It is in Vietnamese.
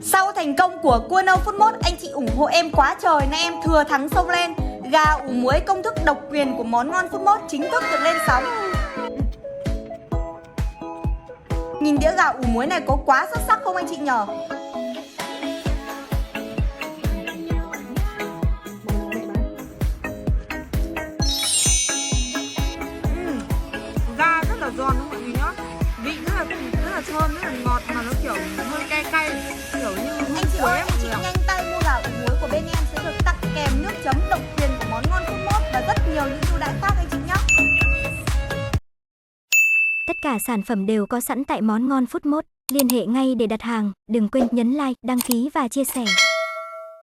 Sau thành công của cua nâu phút mốt, anh chị ủng hộ em quá trời nên em thừa thắng xông lên. Gà ủ muối công thức độc quyền của món ngon phút mốt chính thức được lên sóng. Nhìn đĩa gà ủ muối này có quá xuất sắc không anh chị nhờ? Da rất là giòn không mọi người nhá. Vị rất là thơm, rất là ngọt mà nó kiểu hơi cay cay, kiểu như Anh chị ơi, anh chị nhanh tay mua gà ủ muối của bên em sẽ được tặng kèm nước chấm độc quyền của món ngon phút mốt và rất nhiều những ưu đãi khác anh chị nhé. Tất cả sản phẩm đều có sẵn tại Món Ngon Food Mode. Liên hệ ngay để đặt hàng. Đừng quên nhấn like, đăng ký và chia sẻ.